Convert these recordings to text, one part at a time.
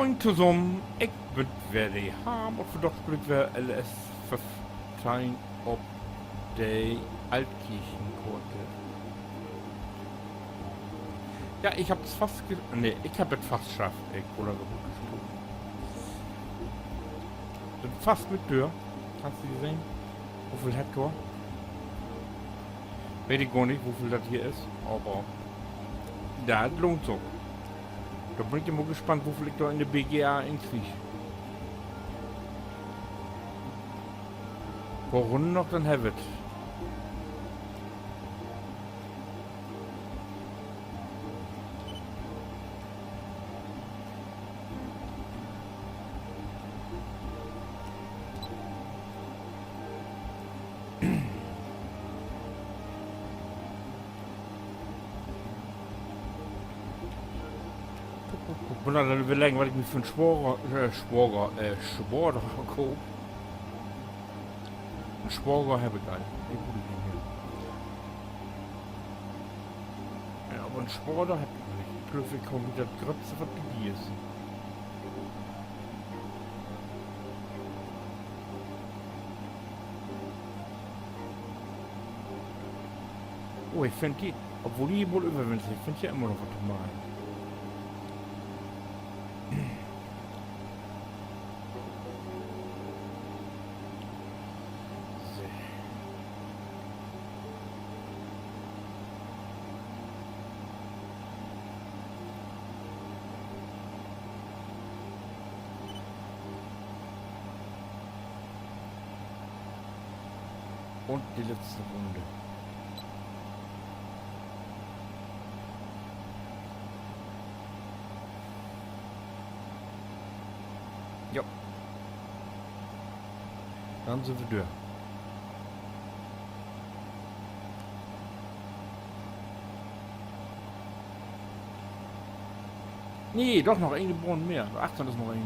Moin zusammen, ik ben weer de Ham und vandaag speel ik weer LS 15 op de Altkirchenkirche. Ja, ich hab's fast nee, ich hab es fast geschafft, ey, Cola gut gestoßen. Bin fast mit Tür. Kannst du die sehen? Wie viel Hektar? Weiß ich gar nicht, wie viel das hier ist, aber das lohnt so. Da bin ich immer gespannt, wie viel ich da in der BGA inkriege. Paar Runden noch, dann have it. Ich muss dann überlegen, was ich mir für einen Schwager kaufe. Einen Schwager habe ich einen. Den gute ich nicht mehr. Ja, aber einen Schwager habe ich nicht. Ich glaube, ich komme mit der Grötze, was die ist. Oh, ich finde die, obwohl die wohl überwinzig, ich finde ja immer noch was zu malen. Und die letzte Runde. Ja. Dann sind wir durch. Nee, doch noch eine Bohnen mehr. 18 ist noch eine.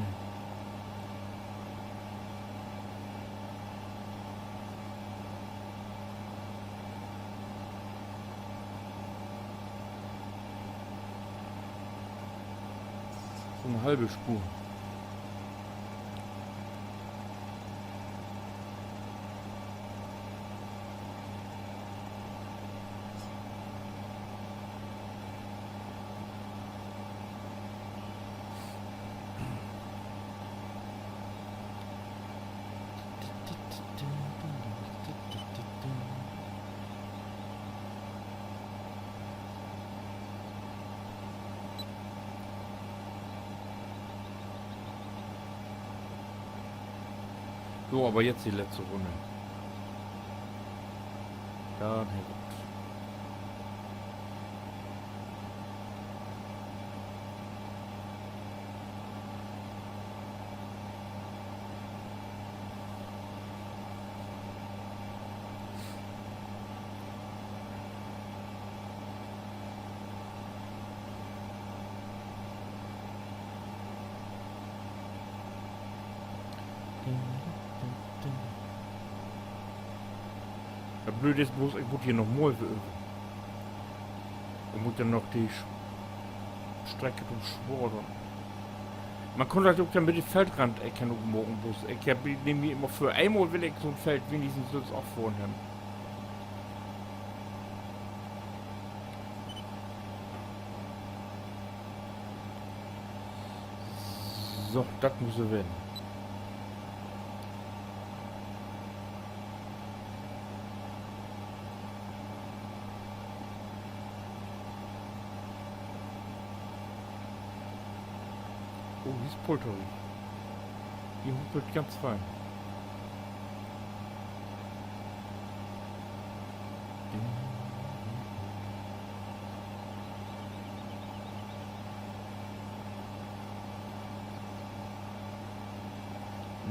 So eine halbe Spur. So, aber jetzt die letzte Runde. Dann hätte das Blöde ist bloß, ich muss hier noch mal üben. Ich muss dann noch die Strecke durchschworden. Man kann das auch dann mit dem Feldrand erkennen, morgen bloß. Ich nehme mir immer für einmal will ich so ein Feld wenigstens jetzt auch vornehmen. So, das muss er werden. Oh, die ist polterig. Die humpelt ganz fein.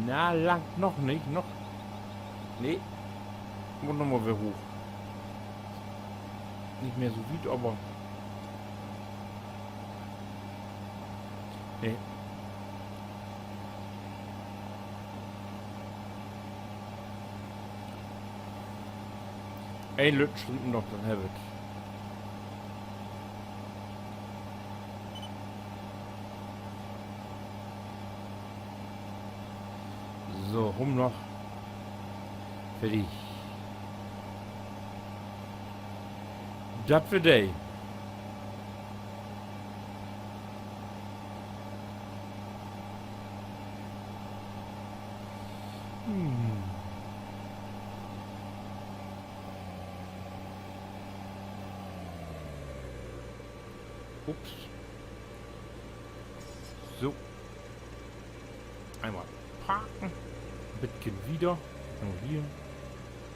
Na, lang noch nicht, noch. Nee. Muss nochmal wieder hoch. Nicht mehr so weit, aber. Nee. Ein Lutsch drüben noch, dann have it. So, rum noch. Fertig. Das für dich. Ups. So. Einmal parken. Ein bisschen wieder. Nur hier.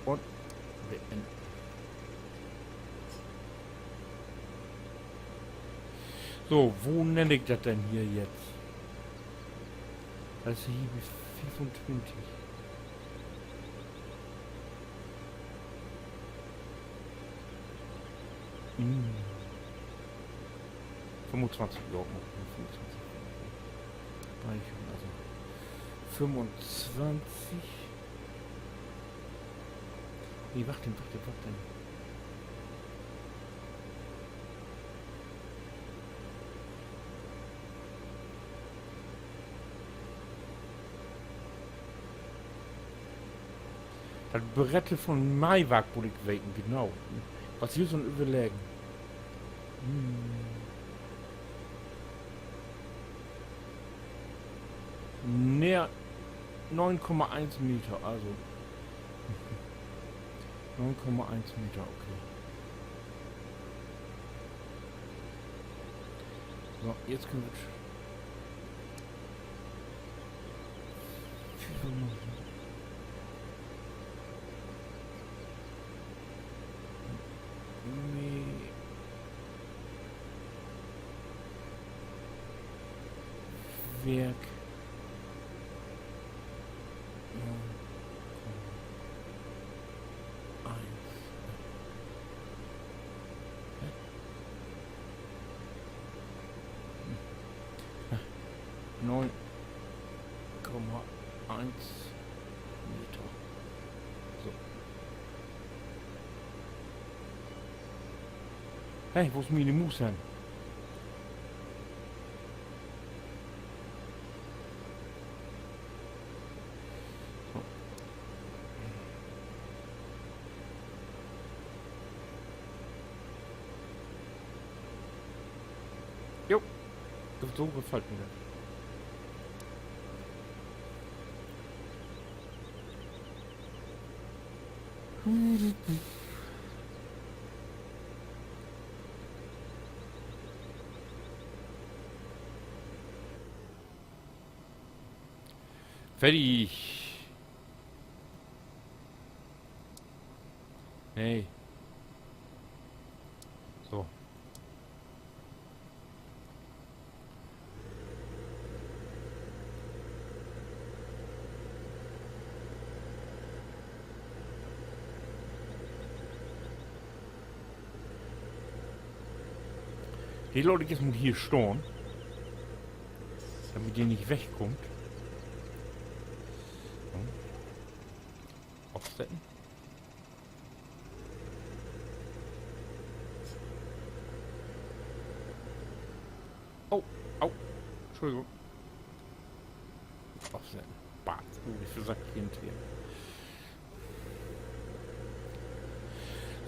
Und beenden. So, wo nenne ich das denn hier jetzt? Das ist hier bis 25. Mm. 25 Euro. 25. Also 25. Nee, warte. Das Berette von Maiwag wurde ich wegen, genau. Was hier so ein Überlegen. Näher 9,1 Meter, also 9,1 Meter, okay. So, jetzt können wir... Werk. Neun Komma 1 Meter. So. Hey, wo ist meine Maus hin? Jo, so gefällt mir das. Fertig. Hey. So. Die Leute jetzt muss hier stehen, damit die nicht wegkommt. So. Aufsetzen. Oh, au. Entschuldigung. Aufsetzen. Bad. Wie viel sagt hier?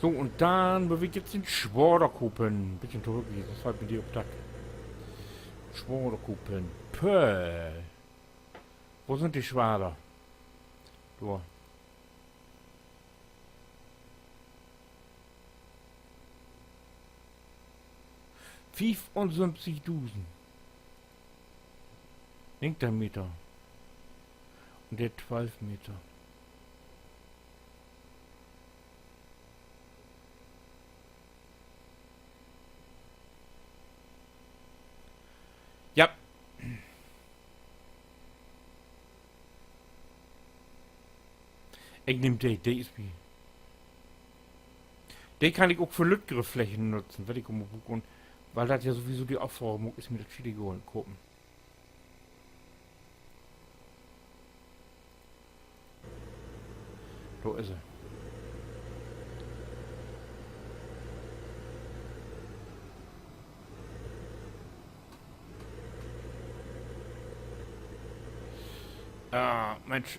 So, und dann bewegt jetzt den Schwaderkuppen. Bisschen zurück, das fällt mir die auf Tag. Schwaderkuppen. Pöh. Wo sind die Schwader? So. Und 50.000. Denkt der Meter. Und der 12 Meter. Ja. Ich nehme den, der ist wie. Den kann ich auch für lütgere Flächen nutzen, weil ich und weil das ja sowieso die Aufforderung ist mit der Chili gucken. So ist er. Ah, Mensch,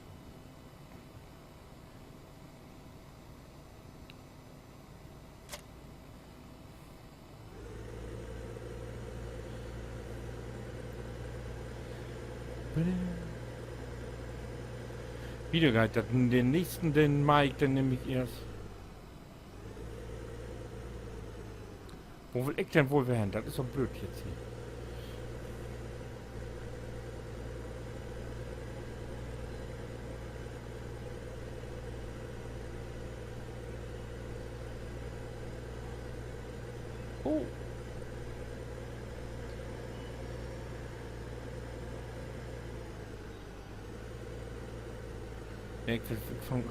Wieder gehalten. Den nächsten, den Mike, den nehme ich erst. Wo will ich denn wohl werden? Das ist doch blöd jetzt hier. Oh. Ja, ich fang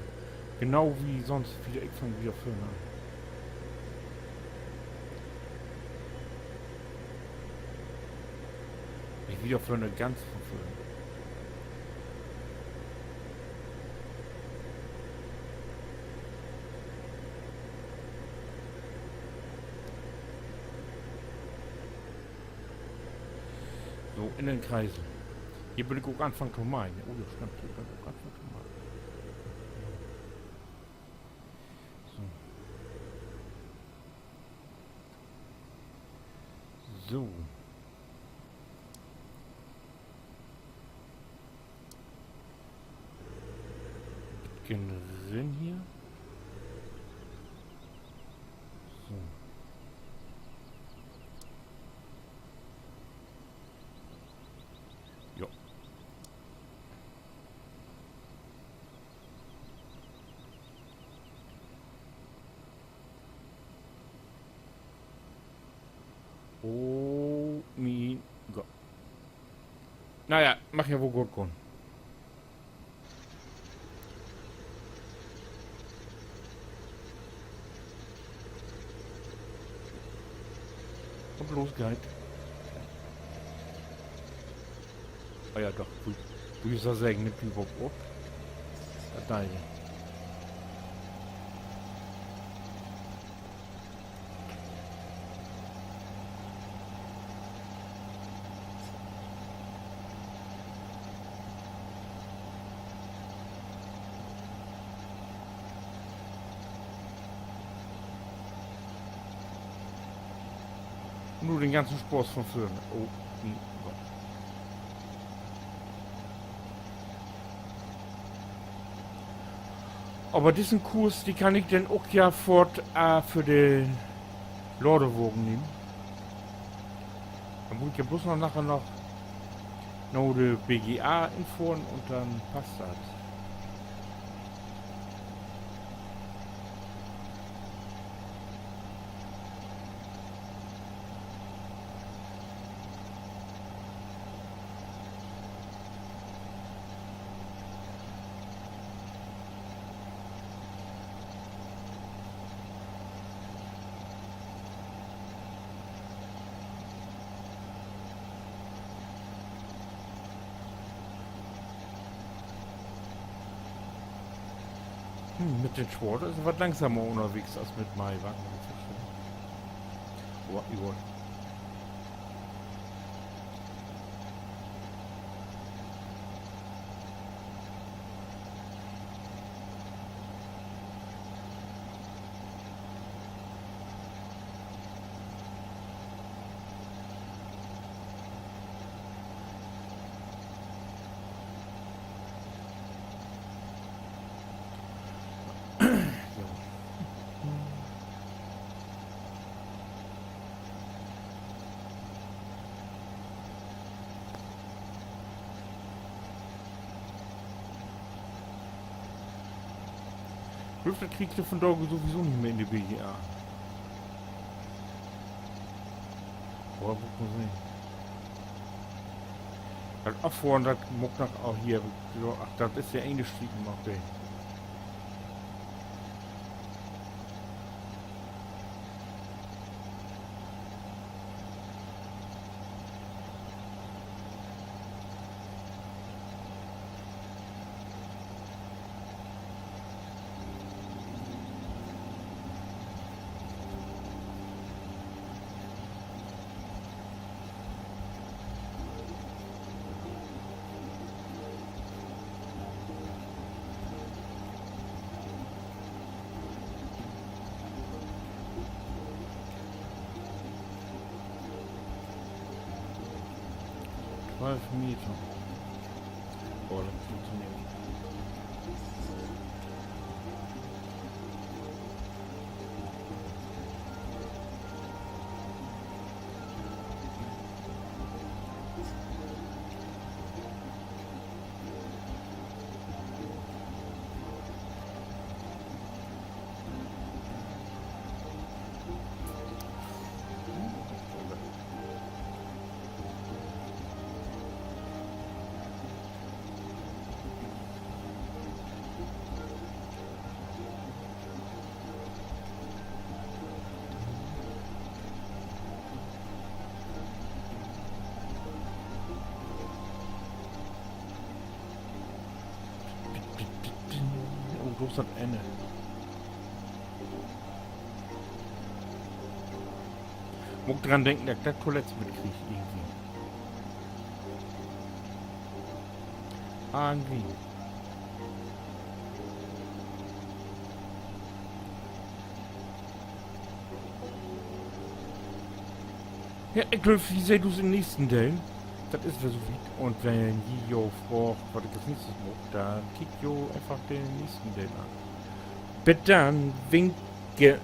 genau wie sonst wieder, ich fange wieder vorne an. Ich wieder vorne ganz von vorne. So, in den Kreisen. Hier bin ich auch Anfang zu Mai. Oh, das stimmt, hier bin ich auch Anfang zu Mai. So. So. Bisschen drin hier. So. Jo. Oh mein Gott. Naja, mach ja wohl gut kommen. Und los, Guide. Ah ja, doch. Du ist das sagen, nicht überhaupt ab. Das deine. Nur den ganzen Spaß von vorne. Oh mein Gott. Aber diesen Kurs, die kann ich dann auch ja fort für den Lordewogen nehmen. Dann muss ich ja bloß noch nachher noch die BGA informieren und dann passt das. Mit den Sport ist es was langsamer unterwegs als mit Mai. Warten wir jetzt. Oh, Würfel kriegst du von da sowieso nicht mehr in die BGA. Boah, muss man sehen. Das Abfahren, das muss nach auch hier. Ach, das ist ja eingestiegen, okay. Meter. bloß das Ende. Muss dran denken, dass ich das Toilette mitkriege irgendwie. Irgendwie. Ja, ich glaube, wie seht du es im nächsten Teil? Das ist ja so weit. Und wenn ihr fragt, was ich das nächste mache, dann kickt ihr einfach den nächsten Teil an. Bis dann, winke.